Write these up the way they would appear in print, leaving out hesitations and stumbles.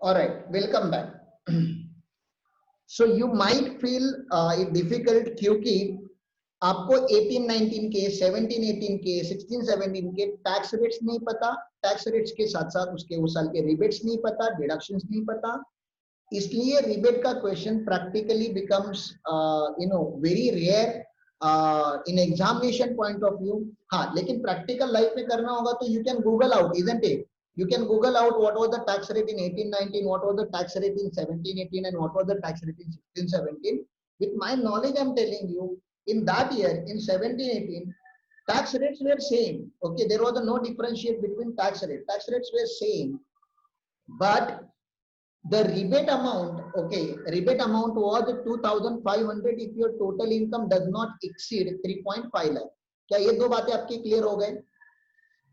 All right, welcome back. So you might feel it difficult क्योंकि आपको 18-19 के 17-18 के 16-17 के टैक्स रेट्स नहीं पता, टैक्स रेट्स के साथ साथ उसके उस साल के रिबेट्स नहीं पता, डिडक्शंस नहीं पता, इसलिए रिबेट का question practically becomes very rare in examination point of view. हाँ, लेकिन प्रैक्टिकल लाइफ में करना होगा तो you can Google out, isn't it? You can Google out what was the tax rate in 18-19, what was the tax rate in 17-18, and what was the tax rate in 16-17. With my knowledge, I'm telling you, in that year, in 17-18, tax rates were same. Okay, there was no differentiate between tax rate. Tax rates were same, but the rebate amount, okay, rebate amount was 2,500 if your total income does not exceed 3.5 lakh. क्या ये दो बातें आपकी clear हो गए?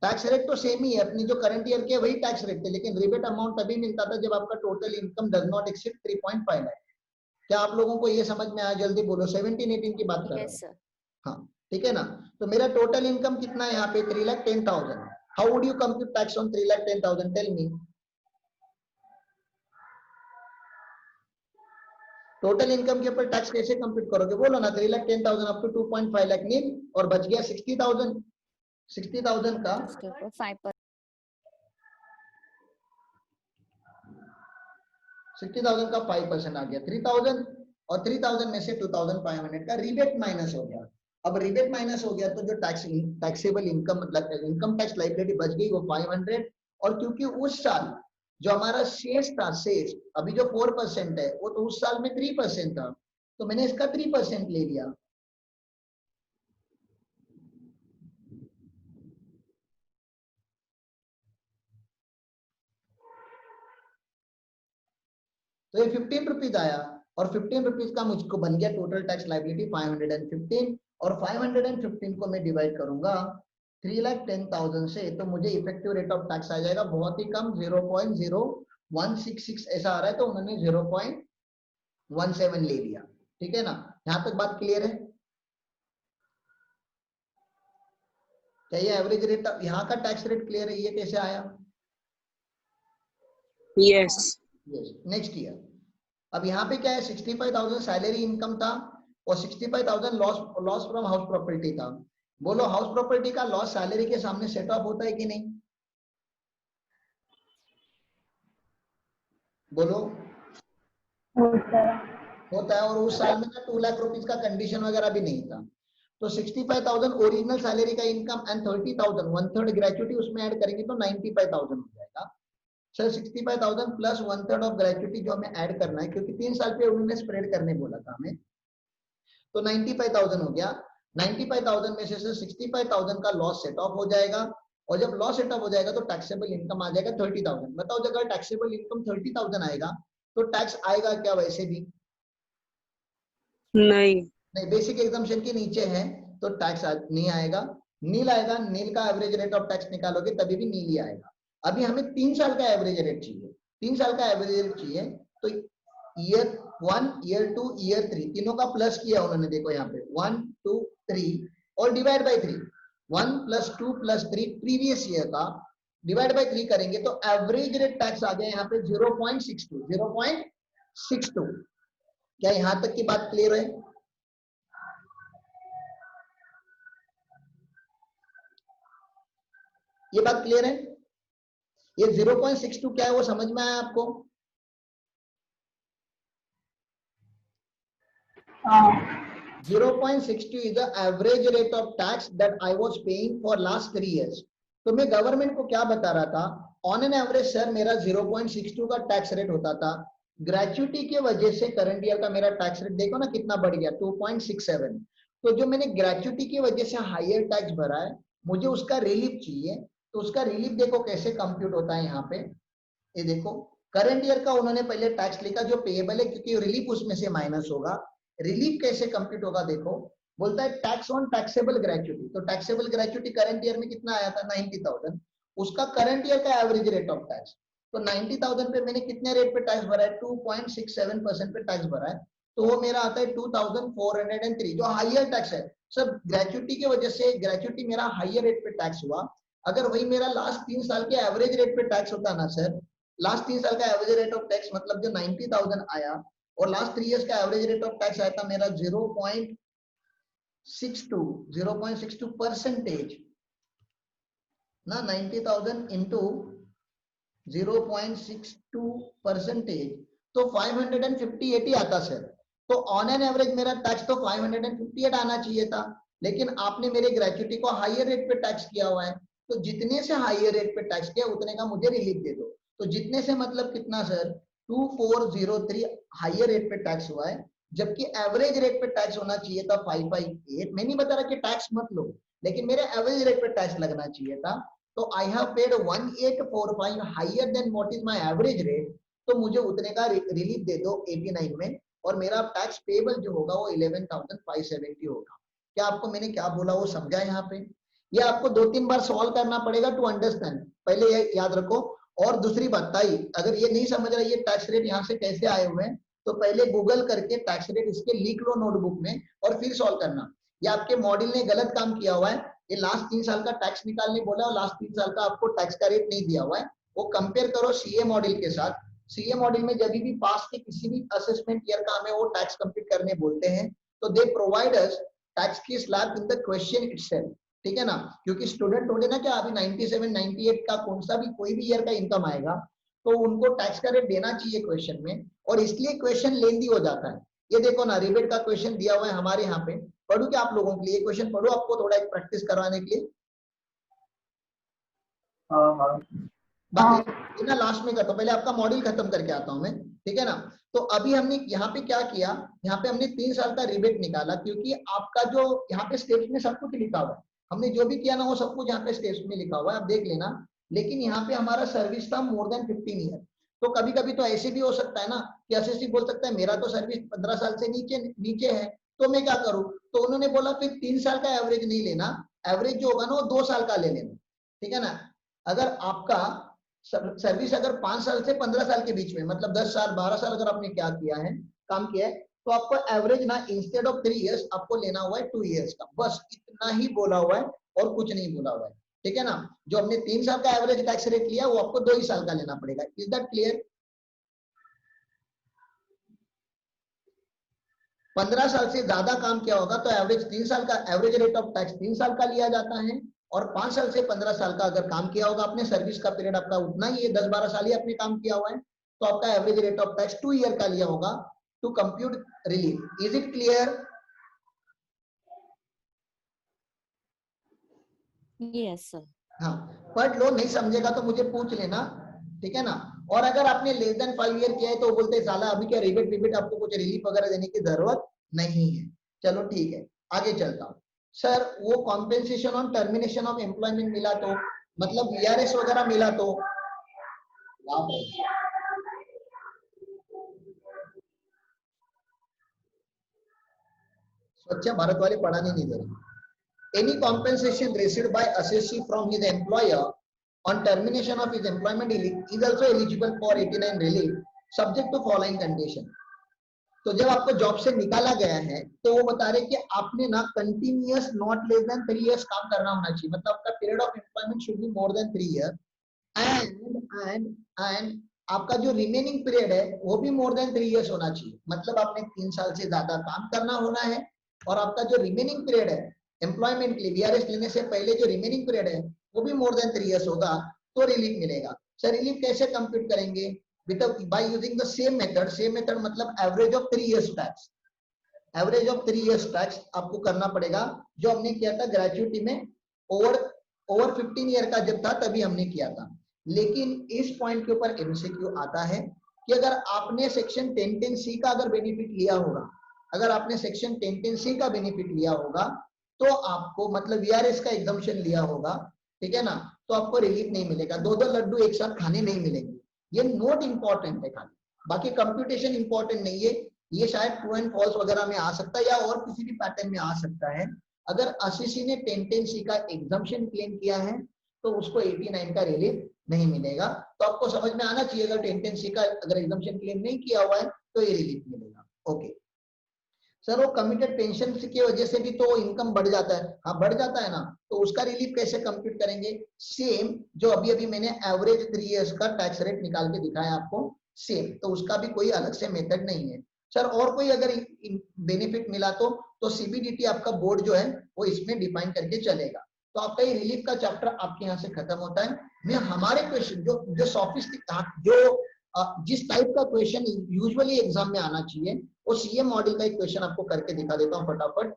Tax rate तो same ही है, अपनी जो करंट ईयर के वही टैक्स रेट थे, लेकिन रिबेट अमाउंट तभी मिलता था जब आपका total income does not exceed 3.5 lakh. क्या आप लोगों को ये समझ में आया? जल्दी बोलो. 17-18 की बात कर रहा हूं. हाँ, ठीक है ना. तो मेरा टोटल इनकम कितना है यहाँ पे? 3,10,000. How would you compute tax on 3,10,000? Tell me. Total income के ऊपर टैक्स कैसे कंप्यूट करोगे? बोलो ना. 3,10,000 अप टू 2.5 लाख नील, और बच गया 60,000. 60,000 का 60,000 का 5% आ गया 3,000, और 3,000 में से 2,500 का रिबेट माइनस हो गया. अब रिबेट माइनस हो गया तो जो taxable income income tax liability बच गई वो 500. और क्योंकि उस साल जो हमारा शेष था, शेष अभी जो 4% है, वो तो उस साल में 3% था, तो मैंने इसका 3% ले लिया. तो ये 15 रुपीज आया, और 15 रुपीज का मुझको बन गया टोटल टैक्स लायबिलिटी 515. और 515 को मैं डिवाइड करूंगा 3,10,000 से, तो मुझे इफेक्टिव रेट ऑफ टैक्स आ जाएगा बहुत ही कम, 0.0166 ऐसा आ रहा है. तो उन्होंने 0.17 ले लिया. ठीक है ना. यहां तक बात क्लियर है? क्या ये एवरेज रेट, यहाँ का टैक्स रेट क्लियर है? ये कैसे आया? यस. Next year. अब यहाँ पे क्या है? 65,000 सैलरी इनकम था, और 65,000 लॉस फ्रॉम हाउस प्रॉपर्टी था. बोलो, हाउस प्रॉपर्टी का लॉस सैलरी के सामने सेट ऑफ होता है कि नहीं? बोलो. होता है. और उस साल में ना 2 लाख रुपीज का कंडीशन वगैरह भी नहीं था. तो 65,000 ओरिजिनल सैलरी का इनकम एंड 30,000 1/3 ग्रेचुटी उसमें ऐड करेंगे तो 95,000 हो जाएगा. सर 65,000 प्लस 1/3 ऑफ ग्रेचुटी जो हमें ऐड करना है, क्योंकि 3 साल पे उन्होंने स्प्रेड करने बोला था हमें, तो 95,000 हो गया. 95,000 में से 65,000 का लॉस सेट ऑफ हो जाएगा, और जब लॉस सेट ऑफ हो जाएगा तो टैक्सेबल इनकम आ जाएगा 30,000. बताओ, अगर टैक्सेबल इनकम 30,000 आएगा तो टैक्स आएगा क्या? वैसे भी नहीं. बेसिक एग्जम्पशन के नीचे है तो टैक्स नहीं आएगा. नील आएगा. नील का एवरेज रेट ऑफ टैक्स निकालोगे तभी भी नील ही आएगा. अभी हमें 3 साल का एवरेज रेट चाहिए. 3 साल का एवरेज रेट चाहिए, तो ईयर 1, ईयर 2, ईयर 3 तीनों का प्लस किया उन्होंने. देखो यहाँ पे 1, 2, 3 और डिवाइड बाय 3. 1 + 2 + 3 प्रीवियस ईयर का डिवाइड बाय 3 करेंगे तो एवरेज रेट टैक्स आ गया यहाँ पे 0.62. 0.62. क्या यहाँ तक की बात क्लियर है? ये बात क्लियर है? ये 0.62 क्या है वो समझ में आया आपको? 0.62 is the average rate of tax that I was paying for last 3 years. तो मैं गवर्नमेंट को क्या बता रहा था? ऑन एन एवरेज सर मेरा 0.62 का टैक्स रेट होता था. ग्रेचुटी की वजह से करंट ईयर का मेरा टैक्स रेट देखो ना कितना बढ़ गया, 2.67. तो जो मैंने ग्रेचुटी की वजह से हायर टैक्स भरा है, मुझे उसका रिलीफ चाहिए. तो उसका रिलीफ देखो कैसे कंप्यूट होता है. यहाँ पे ये देखो, करंट ईयर का उन्होंने पहले टैक्स लिखा जो पेएबल है, क्योंकि रिलीफ उसमें से माइनस होगा. रिलीफ कैसे कंप्यूट होगा? देखो, बोलता है टैक्स ऑन टैक्सेबल ग्रेचुटी. तो टैक्सेबल ग्रेचुटी करंट ईयर में कितना आया था? 90,000. उसका करंट ईयर का एवरेज रेट ऑफ टैक्स, तो 90,000 पे मैंने कितने रेट पे टैक्स भरा है? 2.67% पे टैक्स भरा है. तो वो मेरा आता है 2,403, जो हाइयर टैक्स है. सर ग्रेचुटी की वजह से ग्रेचुटी मेरा हाइयर रेट पे टैक्स हुआ. अगर वही मेरा लास्ट 3 साल के एवरेज रेट पे टैक्स होता ना सर, लास्ट 3 साल का एवरेज रेट ऑफ टैक्स मतलब जो 90,000 आया और लास्ट 3 इयर्स का एवरेज रेट ऑफ टैक्स आया था मेरा 0.62 परसेंटेज ना, 90,000 इंटू 0.62 परसेंटेज तो 558 आता सर। तो ऑन एन एवरेज मेरा टैक्स तो 558 आना चाहिए था, लेकिन आपने मेरे ग्रेच्युटी को हायर रेट पे टैक्स किया हुआ है, तो जितने से हायर रेट पे टैक्स किया उतने का मुझे रिलीफ दे दो। तो जितने से मतलब कितना सर, 2403 हायर रेट पे टैक्स हुआ है, जबकि एवरेज रेट पे टैक्स होना चाहिए था 558। मैं नहीं बता रहा कि टैक्स मत लो, लेकिन मेरे एवरेज रेट पे टैक्स लगना चाहिए था। तो I have paid 1845 higher than what is my average rate, तो मुझे उतने का रिलीफ दे दो 89 में, और मेरा टैक्स पेबल जो होगा वो 11,570 होगा। क्या आपको मैंने क्या बोला वो समझा यहाँ पे? ये आपको 2-3 बार सॉल्व करना पड़ेगा टू अंडरस्टैंड, पहले ये याद रखो। और दूसरी बात ताई, अगर ये नहीं समझ रहा ये टैक्स रेट यहाँ से कैसे आए हुए हैं, तो पहले गूगल करके टैक्स रेट इसके लिख लो नोटबुक में और फिर सॉल्व करना। ये आपके मॉडल ने गलत काम किया हुआ है, ये लास्ट 3 साल का टैक्स निकालने बोला और लास्ट 3 साल का आपको टैक्स का रेट नहीं दिया हुआ है। वो कंपेयर करो सीए मॉडल के साथ। सीए मॉडल में जब भी पास के किसी भी असेसमेंट ईयर का हमें वो टैक्स कंप्लीट करने बोलते हैं, तो दे प्रोवाइड अस टैक्स की slab in the question itself, ठीक है ना। क्योंकि स्टूडेंट थोड़े ना क्या अभी 97 98 का कौन सा भी कोई भी ईयर का इनकम आएगा तो उनको टैक्स का रेट देना चाहिए क्वेश्चन में, और इसलिए क्वेश्चन लेंदी हो जाता है। ये देखो ना, रिबेट का क्वेश्चन दिया हुआ है हमारे यहाँ पे, पढ़ू क्या आप लोगों के लिए क्वेश्चन? पढ़ो आपको थोड़ा एक प्रैक्टिस करवाने के लिए। बाकी ना लास्ट में करता हूँ, पहले आपका मॉड्यूल खत्म करके आता हूँ मैं, ठीक है ना। तो अभी हमने यहाँ पे क्या किया, यहाँ पे हमने 3 साल का रिबेट निकाला, क्योंकि आपका जो यहाँ पे स्टेप्स में सब कुछ लिखा हुआ है, हमने जो भी किया ना वो सब कुछ यहाँ पे स्टेप्स में लिखा हुआ है, आप देख लेना। लेकिन यहाँ पे हमारा सर्विस था मोर देन 15 ईयर। तो कभी कभी तो ऐसे भी हो सकता है ना कि एसएससी बोल सकता है मेरा तो सर्विस 15 साल से नीचे है, तो मैं क्या करूं। तो उन्होंने बोला फिर 3 साल का एवरेज नहीं लेना, एवरेज जो होगा ना वो 2 साल का ले लेना, ठीक है ना। अगर आपका सर्विस अगर 5 साल से 15 साल के बीच में, मतलब 10 साल 12 साल अगर आपने क्या किया है, काम किया है, तो आपको एवरेज ना इंस्टेड ऑफ 3 इयर्स आपको लेना हुआ है 2 इयर्स का, बस इतना ही बोला हुआ है और कुछ नहीं बोला हुआ है, ठीक है ना। जो हमने 3 साल का एवरेज टैक्स रेट लिया वो आपको 2 ही साल का लेना पड़ेगा। Is that clear? 15 साल से ज्यादा काम किया होगा तो एवरेज 3 साल का एवरेज रेट ऑफ टैक्स 3 साल का लिया जाता है, और 5 साल से 15 साल का अगर काम किया होगा आपने, सर्विस का पीरियड आपका उतना ही है, 10-12 साल ही आपने काम किया हुआ है, तो आपका average rate of tax 2 year का लिया होगा to compute relief. Is it clear? Yes sir. हाँ, पढ़ लो, नहीं समझेगा तो मुझे पूछ लेना, ठीक है ना। और अगर आपने लेस देन 5 ईयर किया है तो बोलते हैं साला अभी क्या रिबेट रिबेट, आपको कुछ रिलीफ वगैरह देने की जरूरत नहीं है। चलो ठीक है, आगे चलता हूँ। सर वो compensation on termination of employment मिला तो, मतलब वीआरएस वगैरह मिला तो, स्वच्छ भारत वाले पढ़ाने नहीं दे रहे। Any compensation received by assessee from his employer on termination of his employment is also eligible for 89 relief subject to following condition। तो जब आपको जॉब से निकाला गया है तो वो बता रहे कि आपने ना continuous not less than 3 years काम करना होना चाहिए, मतलब आपका period of employment should be more than 3 years, and आपका जो रिमेनिंग पीरियड है वो भी मोर देन 3 इयर्स होना चाहिए, मतलब आपने 3 साल से ज्यादा काम करना होना है, और आपका जो रिमेनिंग पीरियड है एम्प्लॉयमेंट के लिए वीआरएस लेने से पहले जो रिमेनिंग पीरियड है वो भी मोर देन 3 इयर्स होगा, तो रिलीफ मिलेगा। सर रिलीफ कैसे कंप्यूट करेंगे? By using the same method मतलब average of 3 years tax. Average of 3 years tax आपको करना पड़ेगा, जो हमने किया था ग्रेजुएटी में ओवर 15 ईयर का जब था तभी हमने किया था। लेकिन इस पॉइंट के ऊपर एमसीक्यू आता है कि अगर आपने सेक्शन 1010C का अगर बेनिफिट लिया होगा, अगर आपने सेक्शन 1010C का बेनिफिट लिया होगा तो आपको, मतलब वीआरएस का एग्जम्पशन लिया होगा, ठीक है ना, तो आपको रिलीफ नहीं मिलेगा, 2-2 लड्डू एक साथ खाने नहीं मिलेंगे। ये नोट इंपॉर्टेंट है खाली, बाकी कंप्यूटेशन इंपॉर्टेंट नहीं है, ये शायद ट्रू एंड फॉल्स वगैरह में आ सकता है या और किसी भी पैटर्न में आ सकता है। अगर असीसी ने 1010C का एग्जम्पशन क्लेम किया है तो उसको 89 का रिलीफ नहीं मिलेगा। तो आपको समझ में आना चाहिए अगर 1010C का अगर एग्जम्पशन क्लेम नहीं किया हुआ है तो ये रिलीफ मिलेगा। ओके, सर वो कमिटेड पेंशन की वजह से भी तो इनकम बढ़ जाता है। हाँ बढ़ जाता है ना, तो उसका रिलीफ कैसे कंप्यूट करेंगे? सेम जो अभी अभी मैंने एवरेज 3 इयर्स का टैक्स रेट निकाल के दिखाया आपको, सेम, तो उसका भी कोई अलग से मेथड नहीं है। सर और कोई अगर बेनिफिट मिला तो सीबीडीटी आपका बोर्ड जो है वो इसमें डिफाइन करके चलेगा। तो आपका ये रिलीफ का चैप्टर आपके यहाँ से खत्म होता है। मैं हमारे क्वेश्चन जो जो जिस टाइप का क्वेश्चन यूजुअली एग्जाम में आना चाहिए, वो सीएम मॉडल का एक क्वेश्चन आपको करके दिखा देता हूँ फटाफट।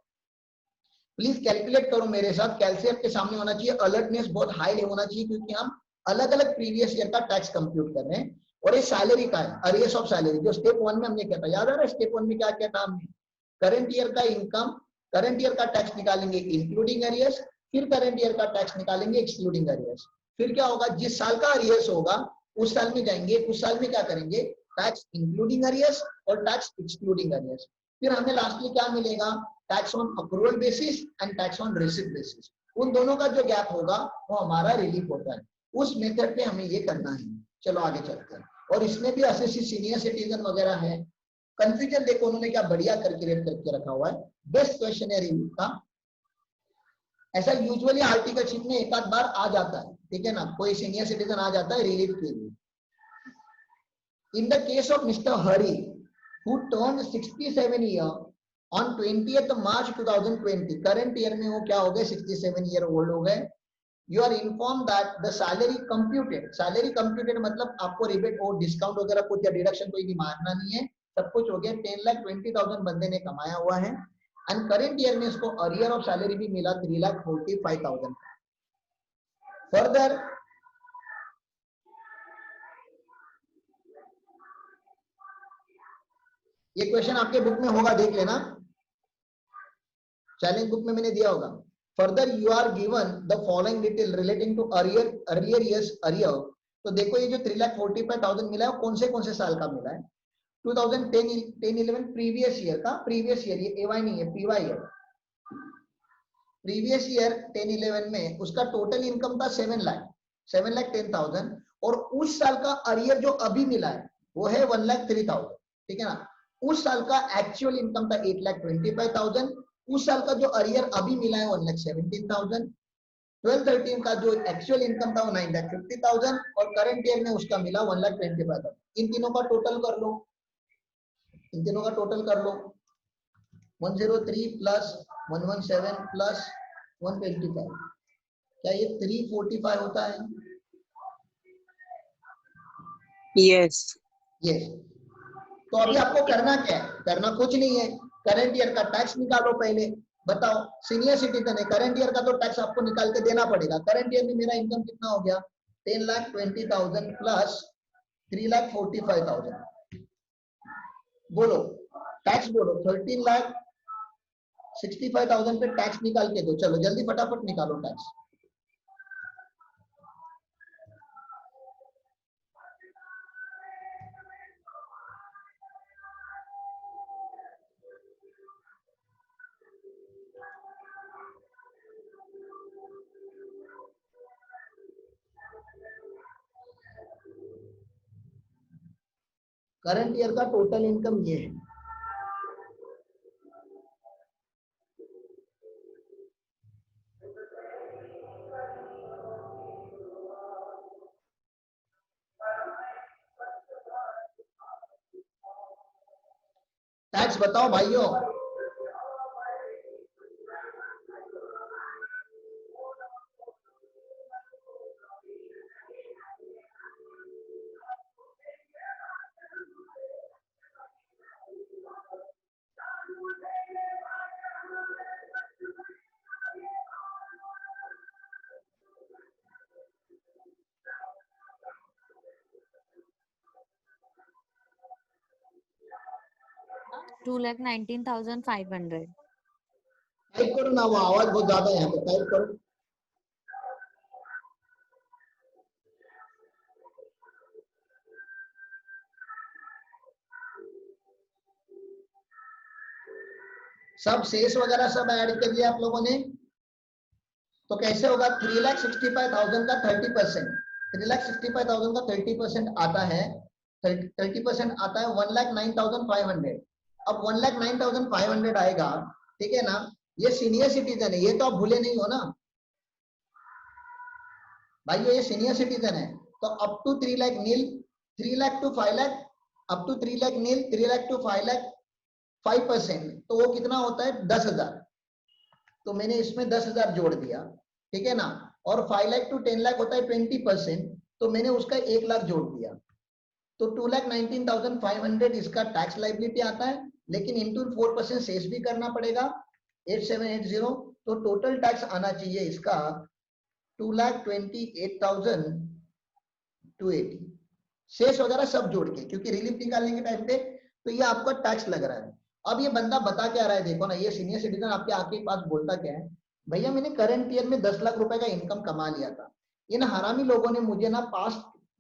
प्लीज कैलकुलेट करो मेरे साथ, कैलकुलेट के सामने होना चाहिए, अलर्टनेस बहुत हाई होना चाहिए, क्योंकि हम अलग अलग प्रीवियस ईयर का टैक्स कंप्यूट कर रहे हैं। और ये सैलरी का है, अरियर्स ऑफ सैलरी, जो स्टेप 1 में हमने किया था, याद आ रहा है स्टेप 1 में क्या किया था हमने? करंट ईयर का इनकम, करंट ईयर का टैक्स निकालेंगे इंक्लूडिंग अरियर्स, फिर करंट ईयर का टैक्स निकालेंगे एक्सक्लूडिंग अरियर्स। फिर क्या होगा, जिस साल का अरियर्स होगा उस साल में जाएंगे, उस साल में क्या करेंगे, टैक्स इंक्लूडिंग अरियर्स और टैक्स एक्सक्लूडिंग अरियर्स। फिर हमें लास्टली क्या मिलेगा, tax on accrual basis and tax on receipt basis. उन दोनों का जो गैप होगा वो हमारा रिलीफ होता है। उस मेथड पे हमें ये करना है। चलो आगे चलते हैं। और इसमें भी एसएससी सीनियर सिटीजन वगैरह है। कंफ्यूजन देखो उन्होंने क्या बढ़िया कैलकुलेट करके रखा हुआ है। बेस्ट क्वेश्चन है रिलीफ का। ऐसा यूजुअली आर्टिकल शीट में एक आध बार आ जाता है, ठीक है ना, कोई सीनियर सिटीजन आ जाता है रिलीफ के लिए। In the case of mister Hari who turned 67 year on 20th March 2020, current year में वो क्या हो गए, 67 ईयर ओल्ड हो गए। You are inform that the salary computed मतलब आपको रिबेट और डिस्काउंट वगैरह कुछ या डिडक्शन कोई भी मारना नहीं है, सब कुछ हो गया। 10,20,000 बंदे ने कमाया हुआ है एंड करंट ईयर में इसको अरियर ऑफ सैलरी भी मिला 3,45,000। फर्दर ये क्वेश्चन आपके बुक में होगा, देख लेना, चैलेंज बुक में मैंने दिया होगा। Further you are given the following detail relating to earlier years arrear. तो देखो ये जो 3,45,000 मिला है कौन से साल का मिला है, 2010-11 प्रीवियस ईयर का, प्रीवियस ईयर, ये एवाई नहीं है पीवाई है। प्रीवियस ईयर 10-11 में उसका टोटल इनकम था 7,10,000 और उस साल का अरियर जो अभी मिला है वो है 1,03,000, ठीक है ना। उस साल का एक्चुअल इनकम था 8,25,000, उस साल का जो अरियर अभी मिला है 1,17,000, 12-13 का जो एक्चुअल इनकम था वो 9,50,000 और करंट ईयर में उसका मिला 1,25,000। इन तीनों का टोटल कर लो, इन तीनों का टोटल कर लो, 103 प्लस 117 प्लस 125, क्या ये 345 होता है? Yes yes. तो अभी आपको करना क्या है, करना कुछ नहीं है, करंट ईयर का टैक्स निकालो पहले। बताओ सीनियर सिटीजन है, करंट ईयर का तो टैक्स आपको निकाल के देना पड़ेगा। करंट ईयर में मेरा इनकम कितना हो गया, 10,20,000 प्लस 3,45,000, बोलो टैक्स बोलो, 13,65,000 पे टैक्स निकाल के दो। चलो जल्दी फटाफट निकालो टैक्स। करंट ईयर का टोटल इनकम ये है, टैक्स बताओ भाइयों। $2,19,500। टाइप करो ना, वो आवाज बहुत ज्यादा है यहाँ पे, टाइप करो। सब शेष वगैरह सब ऐड कर लिया आप लोगों ने, तो कैसे होगा, 3,65,000 का 30%, 3,65,000 का 30% आता है, 30% आता है 1,09,500। अब 1,09,500 आएगा, ठीक है ना, ये सीनियर सिटीजन है, ये तो आप भूले नहीं हो ना भाइयों, ये सीनियर सिटीजन है। तो up to 3 lakh nil, 3 lakh to 5 lakh, up to 3 lakh nil, 3 lakh to 5 lakh, 5%, तो वो कितना होता है 10,000। तो मैंने इसमें 10,000 जोड़ दिया, ठीक है ना, और 5 लाख टू 10 लाख होता है 20%, तो मैंने उसका 1 लाख जोड़ दिया, तो 2,19,500 इसका टैक्स लाइबिलिटी आता है, लेकिन इंटू 4% सेस भी करना पड़ेगा 8780, तो टोटल टैक्स आना चाहिए इसका 2,28,280 शेष वगैरह सब जोड़ के, क्योंकि रिलीफ निकालने के टाइम पे तो ये आपका टैक्स लग रहा है। अब ये बंदा बता क्या रहा है, देखो ना, ये सीनियर सिटीजन आपके आके पास बोलता क्या है, भैया मैंने करंट ईयर में 10 लाख रुपए का इनकम कमा लिया था, इन हरामी लोगों ने मुझे ना पास्ट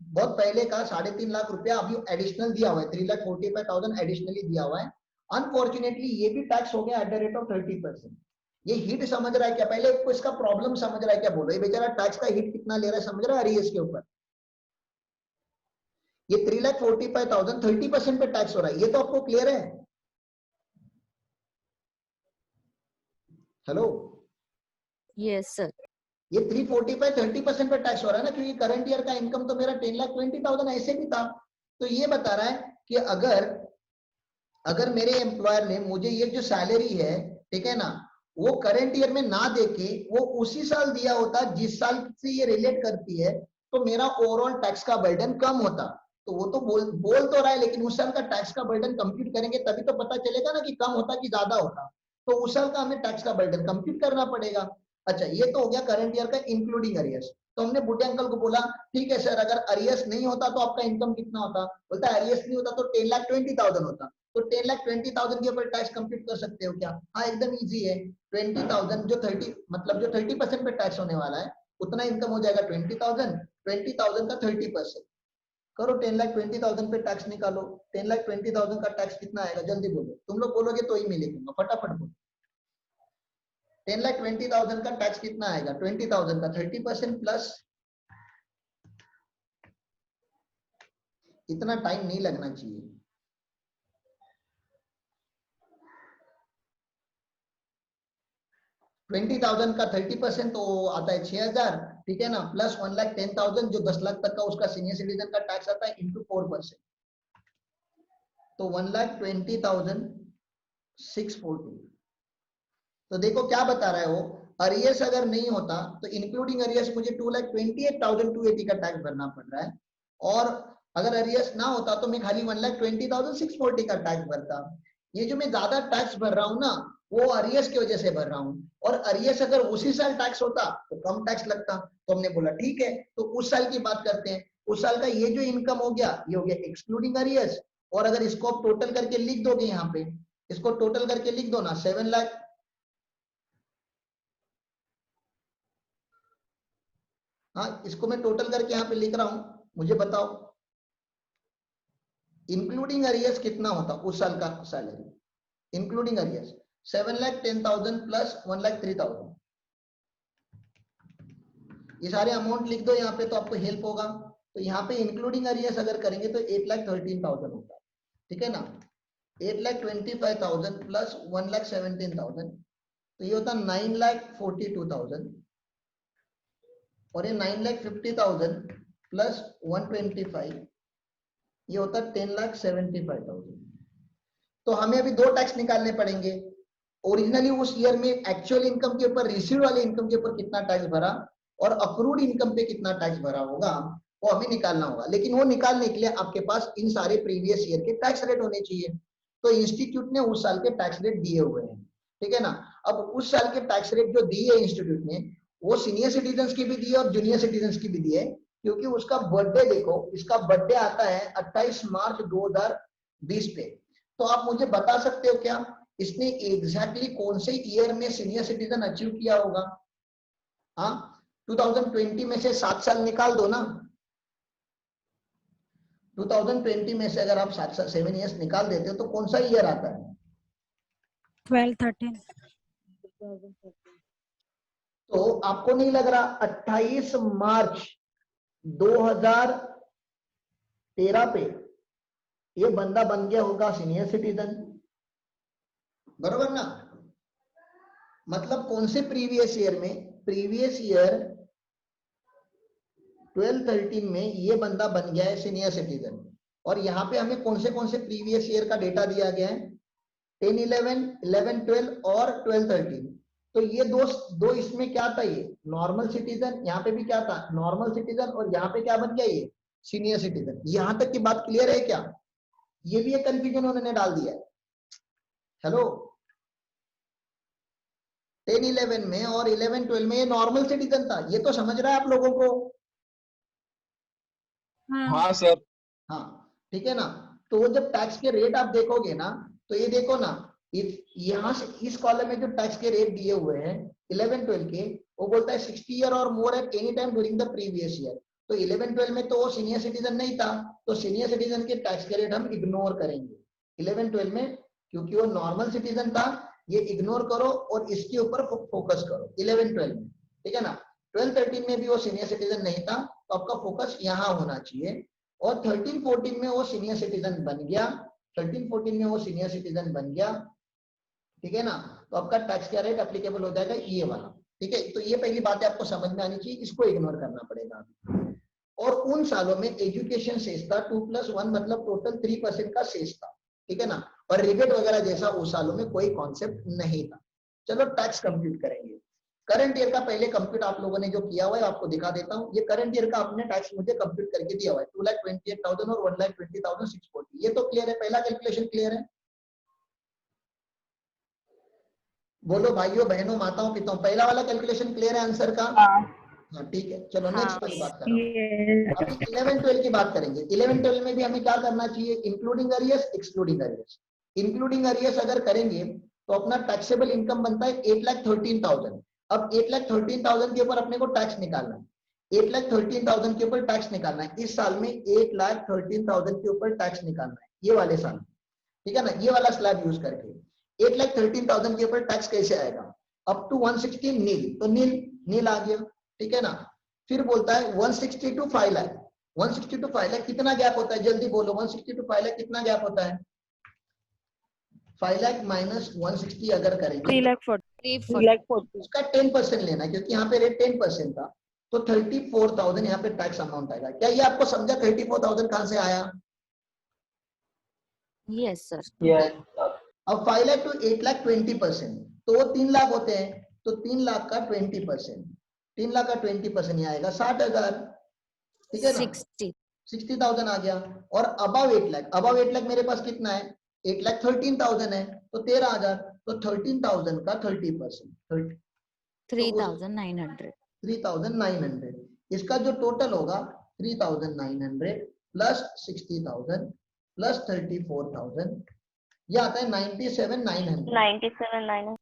बहुत पहले का 3.5 लाख रुपया अभी एडिशनल दिया हुआ है, 3,45,000 एडिशनली दिया हुआ है। अनफॉर्चुनेटली ये भी टैक्स हो गया एट द रेट ऑफ 30%। ये हिट समझ रहा है क्या, पहले इसको इसका प्रॉब्लम समझ रहा है क्या, बोलो ये बेचारा टैक्स का हिट कितना ले रहा है समझ रहा है अरियर्स के ऊपर। ये 3,45,000 30% पे टैक्स हो रहा है, ये तो आपको क्लियर है। Hello, Yes, sir. ये 345 30% पे टैक्स हो रहा है ना, क्योंकि करंट ईयर का इनकम तो मेरा 10,20,000 ऐसे भी था। तो ये बता रहा है कि अगर मेरे एम्प्लॉयर ने मुझे ये जो सैलरी है, ठीक है ना, वो करंट ईयर में ना देके वो उसी साल दिया होता जिस साल से ये रिलेट करती है, तो मेरा ओवरऑल टैक्स का बर्डन कम होता। तो वो तो बोल तो रहा है, लेकिन उस साल का टैक्स का बर्डन कंप्यूट करेंगे तभी तो पता चलेगा ना कि कम होता कि ज्यादा होता। तो उस साल का हमें टैक्स का बर्डन कंप्यूट करना पड़ेगा। अच्छा, ये तो हो गया करंट ईयर का इंक्लूडिंग अरियर्स। तो हमने बुड्ढे अंकल को बोला, ठीक है सर, अगर अरियर्स नहीं होता तो आपका इनकम कितना होता, बोलता है अरियर्स नहीं होता तो 10,20,000 होता। तो 10,20,000 के ऊपर टैक्स कंप्यूट कर सकते हो क्या? हाँ, एकदम इजी है। 20,000 जो 30 मतलब जो 30% पे टैक्स होने वाला है, उतना इनकम हो जाएगा 20,000, 20,000 का 30%। करो 10,20,000 पे टैक्स निकालो, 10,20,000 का टैक्स कितना आएगा जल्दी बोलो, तुम लोग बोलोगे तो ही मैं लिखूंगा, फटाफट बोलो। 10,20,000 का टैक्स कितना आएगा, 20,000 का 30% प्लस, इतना टाइम नहीं लगना चाहिए। 20,000 का 30% तो आता है 6,000, ठीक है ना, प्लस 1,10,000 जो 10 लाख तक का उसका सीनियर सिटीजन का टैक्स आता है इंटू 4%, तो 1,20,640। तो देखो क्या बता रहा है वो, अरियर्स अगर नहीं होता तो इंक्लूडिंग अरियर्स मुझे 2,28,280 का टैक्स भरना पड़ रहा है, और अगर अरियर्स ना होता तो मैं खाली 1,20,640 का टैक्स भरता। ये जो मैं ज्यादा टैक्स भर रहा हूँ ना, वो अरियर्स की वजह से भर रहा हूँ, और अरियर्स अगर उसी साल टैक्स होता तो कम टैक्स लगता। तो हमने बोला ठीक है, तो उस साल की बात करते हैं। उस साल का ये जो इनकम हो गया, ये हो गया एक्सक्लूडिंग अरियर्स। और अगर इसको आप टोटल करके लिख दोगे यहाँ पे, इसको टोटल करके लिख दो ना, 7 लाख, हाँ इसको मैं टोटल करके यहाँ पे लिख रहा हूँ, मुझे बताओ इंक्लूडिंग अरियर्स कितना होता उस साल का सैलरी, इंक्लूडिंग अरियर्स 7,10,000 प्लस 1,03,000। ये सारे अमाउंट लिख दो यहाँ पे तो आपको हेल्प होगा। तो यहाँ पे इंक्लूडिंग अरियर्स अगर करेंगे तो 8,13,000 होता है, ठीक है ना, 8,25,000 प्लस 1,17,000, तो ये होता 9,42,000, और ये 9,50,000 प्लस 125, ये होता 10,75,000। तो हमें अभी दो टैक्स निकालने पड़ेंगे। ओरिजिनली उस ईयर में एक्चुअल इनकम के ऊपर, रिसीव वाले इनकम के ऊपर कितना टैक्स भरा, और अक्रूड इनकम पे कितना टैक्स भरा होगा, वो हमें निकालना होगा। लेकिन वो निकालने के लिए आपके पास इन सारे प्रीवियस ईयर के टैक्स रेट होने चाहिए। तो इंस्टीट्यूट ने उस साल के टैक्स रेट दिए हुए हैं, ठीक है ना। अब उस साल के टैक्स रेट जो दिए इंस्टीट्यूट ने, वो सीनियर सिटीजन की भी दिए और जूनियर सिटीजन की भी दिए, क्योंकि उसका बर्थडे देखो, इसका बर्थडे आता है 28 मार्च 2020 पे। तो आप मुझे बता सकते हो क्या इसने एग्जैक्टली कौन से ईयर में सीनियर सिटीजन अचीव किया होगा? हाँ, 2020 में से 7 साल निकाल दो ना, 2020 में से अगर आप 7 ईयर्स निकाल देते हो तो कौन सा ईयर आता है? 12-13. तो आपको नहीं लग रहा 28 मार्च 2013 पे ये बंदा बन गया होगा सीनियर सिटीजन? बरोबर ना? मतलब कौन से प्रीवियस ईयर में, प्रीवियस ईयर 12-13 में ये बंदा बन गया है सीनियर सिटीजन, और यहाँ पे हमें कौन से प्रीवियस ईयर का डेटा दिया गया है, 10-11, 11-12 और 12-13। तो ये दो इसमें क्या था, ये नॉर्मल सिटीजन, यहाँ पे भी क्या था नॉर्मल सिटीजन, और यहाँ पे क्या बन गया ये सीनियर सिटीजन। यहां तक की बात क्लियर है क्या? ये भी एक कंफ्यूजन उन्होंने डाल दिया है। हेलो, 10-11 में और 11-12 में ये नॉर्मल सिटीजन था, ये तो समझ रहा है आप लोगों को? हाँ सर। हाँ, ठीक है ना? तो वो जब टैक्स के रेट आप देखोगे ना, तो ये देखो ना, यहाँ से इस कॉलम में जो टैक्स के रेट दिए हुए हैं 11-12 के, वो बोलता है 60 ईयर और more at any time during the previous year. तो 11-12 में तो वो सीनियर सिटीजन नहीं था, तो सीनियर सिटीजन के टैक्स के रेट हम इग्नोर करेंगे 11-12 में, क्योंकि वो नॉर्मल सिटीजन था। ये इग्नोर करो और इसके ऊपर फोकस करो 11-12 में, ठीक है ना? 12-13 में भी वो सीनियर सिटीजन नहीं था, तो आपका फोकस यहाँ होना चाहिए। और 13-14 में वो सीनियर सिटीजन बन गया, 13-14 में वो सीनियर सिटीजन बन गया, ठीक है ना? तो आपका टैक्स का रेट एप्लीकेबल हो जाएगा ये वाला, ठीक है? तो ये पहली बात है, आपको समझ में आनी चाहिए, इसको इग्नोर करना पड़ेगा। और उन सालों में एजुकेशन सेस था 2+1, मतलब टोटल 3% का सेस था, ठीक है ना? और रिबेट वगैरह जैसा उस सालों में कोई कॉन्सेप्ट नहीं था। चलो टैक्स कंप्यूट करेंगे। करंट ईयर का पहले कंप्यूट आप लोगों ने जो किया हुआ है आपको दिखा देता हूं। ये करंट ईयर का आपने टैक्स मुझे कंप्यूट करके दिया हुआ है 2,28,000 और 1,20,640। ये तो क्लियर है, पहला कैलकुलेशन क्लियर है? बोलो भाइयों बहनों माताओं पिताओं, पहला वाला कैलकुलेशन क्लियर है आंसर का? हाँ ठीक है, चलो नेक्स्ट वाली बात कर रहा हूँ। अभी 11-12 की बात करेंगे। 11-12 में भी हमें क्या करना चाहिए, including arrears, excluding arrears. Including arrears अगर करेंगे तो अपना टैक्सेबल इनकम बनता है 8,13,000। अब 8,13,000 के ऊपर अपने को टैक्स निकालना है, 8,13,000 के ऊपर टैक्स निकालना है। इस साल में 8,13,000 के ऊपर टैक्स निकालना है, ये वाले साल, ठीक है ना? ये वाला स्लैब यूज करके 8,13,000 के ऊपर टैक्स कैसे आएगा? अप टू 160 नील, तो नील आ गया, ठीक है ना? फिर बोलता है 160 टू 5 लाख, 160 टू 5 लाख कितना गैप होता है, जल्दी बोलो, 160 टू 5 लाख कितना गैप होता है? 5 लाख माइनस 160 अगर करेंगे 340। उसका 10% लेना, क्योंकि यहाँ पे रेट 10% था, तो 34,000 यहाँ पे टैक्स अमाउंट आएगा। क्या ये आपको समझा 34,000 कहां से आया? Yes, sir. अब 5 लाख टू 8 लाख 20%, तो वो 3 लाख होते हैं, तो 3 लाख का 20%, 3 लाख का 20% ये आएगा 60,000, ठीक है ना? 60,000 आ गया। और अबव 8 लाख, अबव 8 लाख मेरे पास कितना है, 8,13,000 है, तो 13,000, तो 13,000 का 30%, 3,900. 3,900। इसका जो टोटल होगा 3,900 प्लस 60,000 प्लस 34,000, ये आता है 97,900।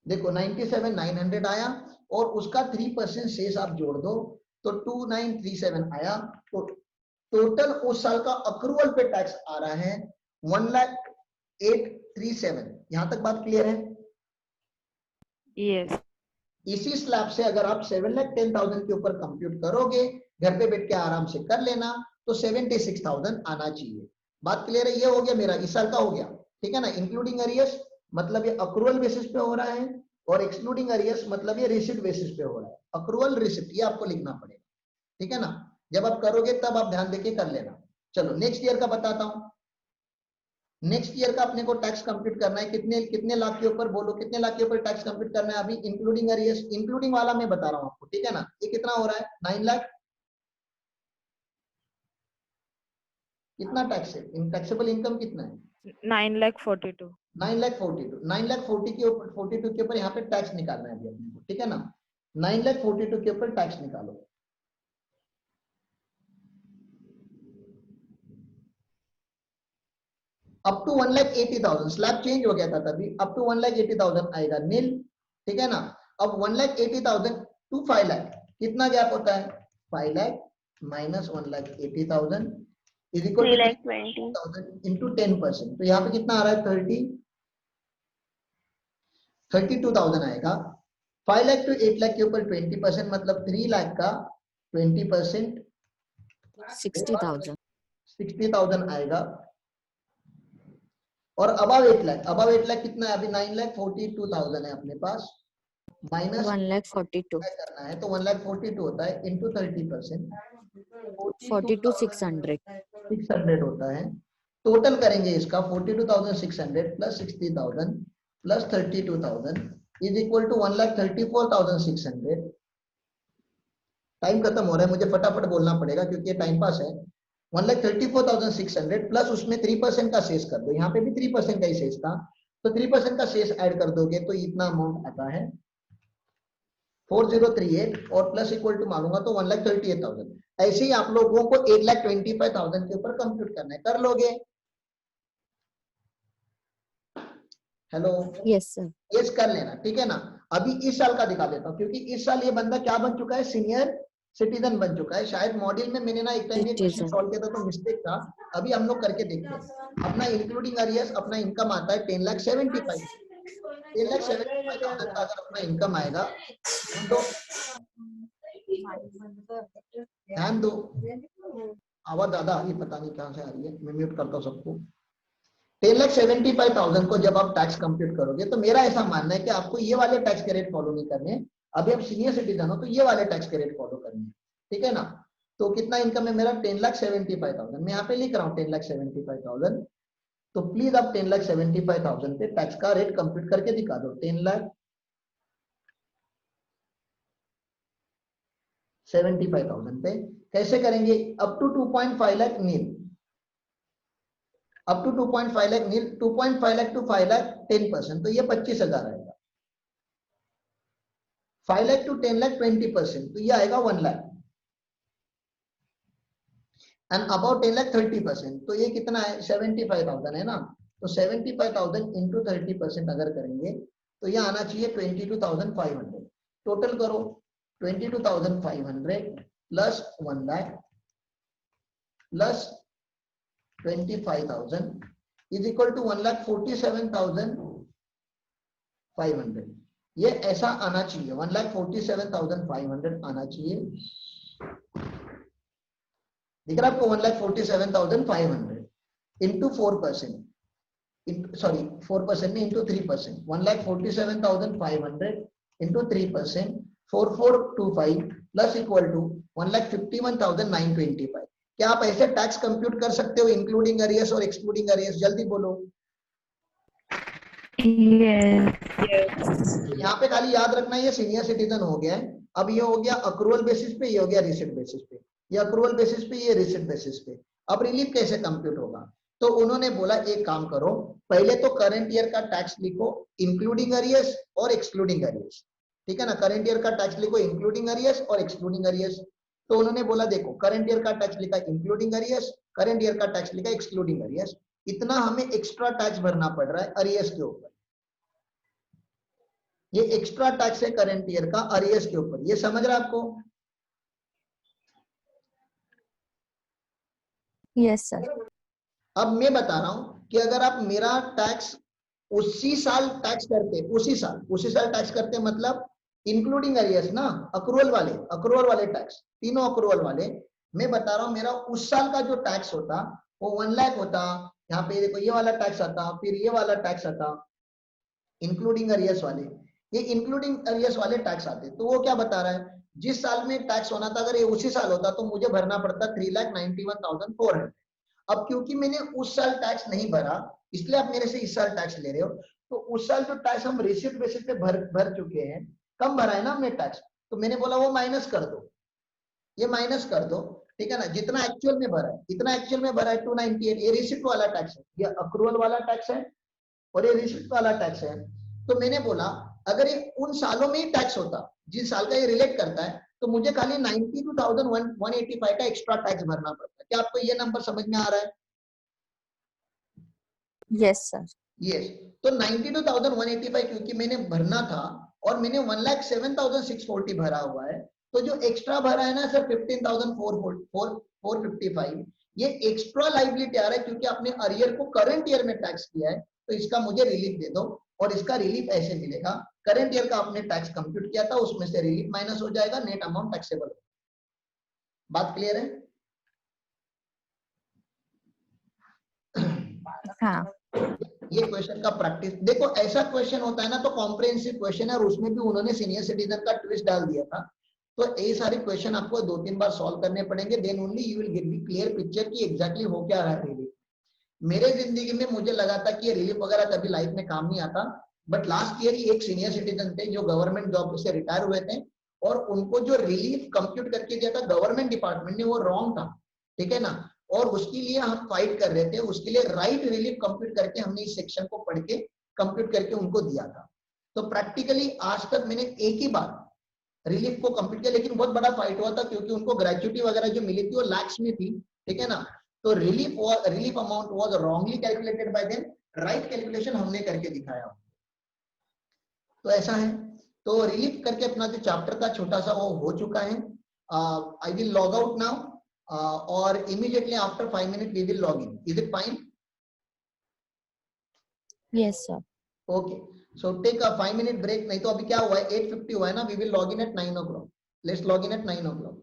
देखो 97,900 आया, और उसका 3% शेष आप जोड़ दो तो 2,937 आया। तो टोटल उस साल का अक्रूवल पे टैक्स आ रहा है 1,08,37। यहां तक बात क्लियर है? यस। इसी स्लैब से अगर आप 7,10,000 के ऊपर कंप्यूट करोगे, घर पे बैठ के आराम से कर लेना, तो 76,000 आना चाहिए। बात क्लियर है? ये हो गया मेरा इस साल का हो गया, ठीक है ना? इंक्लूडिंग अरियर्स मतलब ये अक्रूवल बेसिस पे हो रहा है, और एक्सक्लूडिंग अरियर्स मतलब ये रिसिप्ट बेसिस पे हो रहा है। अक्रूवल रिसिप्ट ये आपको लिखना पड़ेगा, ठीक है ना? जब आप करोगे तब आप ध्यान देके कर लेना। चलो नेक्स्ट ईयर का बताता हूं। नेक्स्ट ईयर का अपने को टैक्स कंप्यूट करना है, कितने लाख के ऊपर, बोलो कितने लाख के ऊपर टैक्स कंप्यूट करना है अभी, इंक्लूडिंग अरियर्स। इंक्लूडिंग वाला मैं बता रहा हूं आपको, ठीक है ना? ये कितना हो रहा है, 9 लाख। कितना टैक्स है, टैक्सेबल इनकम कितना है? 9,42,000। 9,42,000। 9,40,000 के ऊपर, 42 के ऊपर यहाँ पे टैक्स निकालना है अभी अपने को, ठीक है ना? 9,42,000 के ऊपर टैक्स निकालो। अप टू 1,80,000 स्लैब चेंज हो गया था तभी, अप टू 1,80,000 आएगा नील, ठीक है ना? अब 1,80,000 टू 5 लाख कितना गैप होता है, 5 lakh minus 1,80,000 is equal to 3,20,000 into 10%। तो यहाँ पे कितना आ रहा है, 32,000 आएगा। 5 लाख टू 8 लाख के ऊपर 20%, मतलब 3 लाख का 20% 60,000. 60,000 आएगा। और अबव 8 लाख, अबव 8 लाख कितना है अभी 9,42,000 है अपने पास, माइनस 1,42,000 करना है तो 1,42,000 होता है इंटू 30%, 42,600 600 होता है। टोटल करेंगे इसका 42,600 plus 60,000 plus 32,000 is equal to 1,34,600। Time खत्म हो रहा है, मुझे फटाफट बोलना पड़ेगा क्योंकि टाइम पास है। 1,34,600 प्लस उसमें 3% का शेष कर दो, यहाँ पे भी 3% का ही शेष था, तो 3% का शेष ऐड कर दोगे तो इतना अमाउंट आता है 4038 और प्लस इक्वल टू मारूंगा तो 1,38,000। ऐसे ही आप लोगों को 1,25,000 के ऊपर कंप्यूट करना है, कर लोगे? Hello, yes sir. यस कर लेना, ठीक है ना। अभी इस साल का दिखा देता हूँ क्योंकि इस साल ये बंदा क्या बन चुका है, सीनियर सिटीजन बन चुका है। शायद मॉड्यूल में मैंने ना एक टाइम ये क्वेश्चन Citizen. सॉल्व किया था तो मिस्टेक था, अभी हम लोग करके देखते हैं। अपना इंक्लूडिंग अरियर्स अपना इनकम आता है 10,75,000 का अगर अपना इनकम आएगा तो ध्यान दो, आवाज ज्यादा आ रही है, पता नहीं कहां से आ रही है, मैं म्यूट करता हूँ सबको। 10,75,000 को जब आप टैक्स कंप्यूट करोगे तो मेरा ऐसा मानना है कि आपको ये वाले टैक्स के रेट फॉलो नहीं करने, अभी आप सीनियर सिटीजन हो तो ये वाले टैक्स के रेट फॉलो करने, ठीक है ना। तो कितना इनकम है मेरा 10,75,000, मैं यहाँ पे लिख रहा हूँ 10,75,000। तो प्लीज आप 10,75,000 पे टैक्स का रेट कंप्यूट करके दिखा दो। 10,75,000 पे कैसे करेंगे, up to 2.5 lakh nil, up to 2.5 lakh nil, 2.5 lakh to 5 lakh 10%, तो ये 25,000 आएगा। 5 लाख टू 10 लाख 20%, तो ये आएगा 1 लाख। एंड अबाउट 10 लाख 30%, तो ये कितना है 75,000 है ना। तो 75,000 इंटू 30% अगर करेंगे तो ये आना चाहिए 22,500। टोटल करो 22,500 plus 1 lakh plus 25,000 is equal to 1,47,500। ये ऐसा आना चाहिए, 1,47,500 आना चाहिए। दिख रहा है आपको 1,47,500 इंटू 4%, सॉरी 4% नहीं into 3%, 1,47,500 into 3%, 4425 plus equal to 1,51,925। क्या आप ऐसे टैक्स कंप्यूट कर सकते हो इंक्लूडिंग अरियर्स और एक्सक्लूडिंग अरियर्स? जल्दी बोलो। यहाँ पे खाली याद रखना ये सीनियर सिटीजन हो गया है। अब ये हो गया अक्रूवल बेसिस पे, ये हो गया रिसिप्ट बेसिस पे, ये अक्रूवल बेसिस पे, ये रिसिप्ट बेसिस पे। अब रिलीफ कैसे कंप्यूट होगा, तो उन्होंने बोला एक काम करो, पहले तो करंट ईयर का टैक्स लिखो इंक्लूडिंग अरियर्स और एक्सक्लूडिंग अरियर्स, ठीक है ना। करंट ईयर का टैक्स लिखो इंक्लूडिंग अरियर्स और एक्सक्लूडिंग अरियर्स। तो उन्होंने बोला देखो करंट ईयर का टैक्स लिखा इंक्लूडिंग अरियर्स, करंट ईयर का टैक्स लिखा एक्सक्लूडिंग अरियर्स, इतना हमें एक्स्ट्रा टैक्स भरना पड़ रहा है अरियर्स के ऊपर। ये एक्स्ट्रा टैक्स है करंट ईयर का अरियर्स के ऊपर, ये समझ रहा है आपको? Yes sir. अब मैं बता रहा हूं कि अगर आप मेरा टैक्स उसी साल टैक्स करते, उसी साल टैक्स करते मतलब इंक्लूडिंग अरियर्स ना, अक्रूवल वाले टैक्स, तीनों अक्रूवल वाले, मैं बता रहा हूं मेरा उस साल का जो टैक्स होता वो 1 लाख होता। यहाँ पे देखो ये वाला टैक्स आता, फिर ये वाला टैक्स आता, इंक्लूडिंग अरियर्स वाले, ये इंक्लूडिंग अरियर्स वाले टैक्स आते। तो वो क्या बता रहा है, जिस साल में टैक्स होना था अगर ये उसी साल होता तो मुझे भरना पड़ता 3,91,400। अब क्योंकि मैंने उस साल टैक्स नहीं भरा इसलिए आप मेरे से इस साल टैक्स ले रहे हो, तो उस साल जो टैक्स हम रिसिप्ट बेसिस पे भर चुके हैं, कम भरा है ना हमने टैक्स, तो मैंने बोला वो माइनस कर दो, ये माइनस कर दो, ठीक है ना। जितना एक्चुअल में भरा है, इतना एक्चुअल में भरा है 298, ये रिसिप्ट वाला टैक्स है, ये अक्रूवल वाला टैक्स है और ये रिसिप्ट वाला टैक्स है। तो मैंने बोला अगर ये उन सालों में ही टैक्स होता जिस साल का ये रिलेट करता है तो मुझे खाली 92,185 का एक्स्ट्रा टैक्स भरना पड़ता है। क्या आपको ये नंबर समझ में आ रहा है? Yes sir. यस। तो 92,185 क्योंकि मैंने भरना था और मैंने 1,07,640 भरा हुआ है, तो जो एक्स्ट्रा भरा है ना सर 15,455, ये एक्स्ट्रा लाइबिलिटी आ रहा है क्योंकि आपने अरियर को करंट ईयर में टैक्स किया है, तो इसका मुझे रिलीफ दे दो। और इसका रिलीफ ऐसे मिलेगा, करंट ईयर का आपने टैक्स कंप्यूट किया था उसमें से रिलीफ माइनस हो जाएगा, नेट अमाउंट टैक्सेबल। बात क्लियर है? हाँ। ये क्वेश्चन का प्रैक्टिस देखो, ऐसा क्वेश्चन होता है ना तो कॉम्प्रिहेंसिव क्वेश्चन है और उसमें भी उन्होंने सीनियर सिटीजन का ट्विस्ट डाल दिया था। तो ये सारे क्वेश्चन आपको 2-3 बार सॉल्व करने पड़ेंगे, then only you will get the clear picture कि एग्जैक्टली हो क्या रहा है रिलीफ। मेरे जिंदगी में मुझे लगा था कि ये रिलीफ वगैरह कभी लाइफ में काम नहीं आता, बट लास्ट ईयर ही एक सीनियर सिटीजन थे जो गवर्नमेंट जॉब से रिटायर हुए थे और उनको जो रिलीफ कंप्यूट करके दिया था गवर्नमेंट डिपार्टमेंट ने वो रॉन्ग था, ठीक है ना। और उसके लिए हम फाइट कर रहे थे, उसके लिए राइट रिलीफ कंप्यूट करके हमने इस सेक्शन को पढ़ के कंप्यूट करके उनको दिया था। तो प्रैक्टिकली आज तक मैंने एक ही बार रिलीफ को कंप्लीट किया, लेकिन बहुत बड़ा फाइट हुआ था क्योंकि उनको ग्रेच्युटी वगैरह जो मिली थी वो लैक्स में थी, ठीक है ना। तो relief amount was wrongly calculated by them, right calculation हमने करके दिखाया। तो ऐसा है, तो रिलीफ करके अपना जो चैप्टर था छोटा सा वो हो चुका है। I will log out now और immediately after 5 minute we will log in. Is it fine? Yes, sir. Okay, so take a 5 minute break. नहीं तो अभी क्या हुआ है, 8:50 हुआ है ना, we will log in at 9 o'clock। Let's log in at 9 o'clock।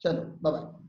चलो बाय बाय।